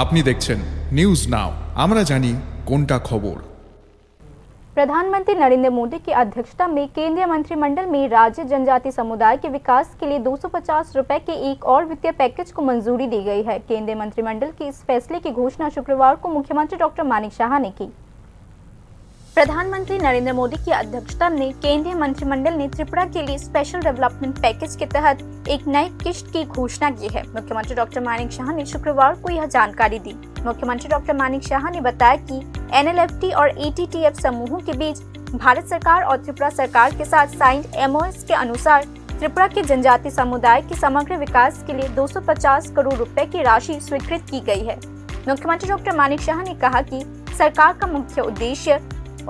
আপনি দেখছেন news now, আমরা জানি কোনটা খবর। प्रधानमंत्री नरेंद्र मोदी की अध्यक्षता में केंद्रीय मंत्रिमंडल में राज्य जनजाति समुदाय के विकास के लिए 250 रुपए के एक और वित्तीय पैकेज को मंजूरी दी गई है। केंद्रीय मंत्रिमंडल के इस फैसले की घोषणा शुक्रवार को मुख्यमंत्री डॉक्टर मानिक शाह ने की। प्रधानमंत्री नरेंद्र मोदी की अध्यक्षता में केंद्रीय मंत्रिमंडल ने त्रिपुरा के लिए स्पेशल डेवलपमेंट पैकेज के तहत एक नई किश्त की घोषणा की है। मुख्यमंत्री डॉक्टर मानिक शाह ने शुक्रवार को यह जानकारी दी। मुख्यमंत्री डॉक्टर मानिक शाह ने बताया कि NLFT और ATTF समूहों के बीच भारत सरकार और त्रिपुरा सरकार के साथ साइन MOS के अनुसार त्रिपुरा के जनजाति समुदाय के समग्र विकास के लिए 250 करोड़ रुपए की राशि स्वीकृत की गई है। मुख्यमंत्री डॉक्टर मानिक शाह ने कहा कि सरकार का मुख्य उद्देश्य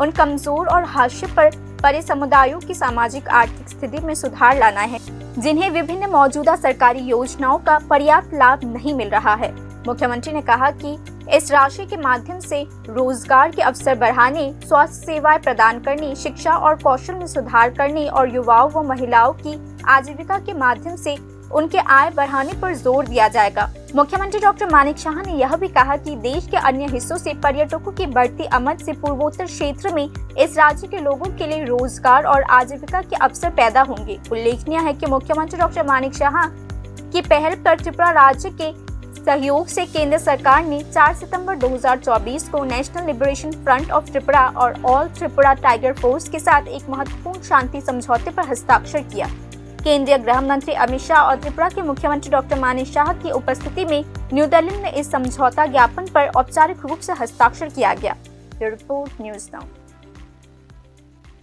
उन कमजोर और हाशिए पर पड़े समुदायों की सामाजिक आर्थिक स्थिति में सुधार लाना है, जिन्हें विभिन्न मौजूदा सरकारी योजनाओं का पर्याप्त लाभ नहीं मिल रहा है। मुख्यमंत्री ने कहा कि इस राशि के माध्यम से रोजगार के अवसर बढ़ाने, स्वास्थ्य सेवाएं प्रदान करने, शिक्षा और कौशल में सुधार करने और युवाओं व महिलाओं की आजीविका के माध्यम से उनके आय बढ़ाने पर जोर दिया जाएगा। मुख्यमंत्री डॉक्टर मानिक शाह ने यह भी कहा कि देश के अन्य हिस्सों से पर्यटकों की बढ़ती आमद से पूर्वोत्तर क्षेत्र में इस राज्य के लोगों के लिए रोजगार और आजीविका के अवसर पैदा होंगे। उल्लेखनीय है कि मुख्यमंत्री डॉक्टर मानिक शाह की पहल पर त्रिपुरा राज्य के सहयोग से केंद्र सरकार ने 4 सितंबर 2024 को national liberation front of Tripura और ऑल त्रिपुरा टाइगर फोर्स के साथ एक महत्वपूर्ण शांति समझौते पर हस्ताक्षर किया। केंद्रीय गृह मंत्री अमित शाह और त्रिपुरा के मुख्यमंत्री डॉक्टर मानिक शाह की उपस्थिति में न्यू दिल्ली में इस समझौता ज्ञापन पर औपचारिक रूप से हस्ताक्षर किया गया। Report news now.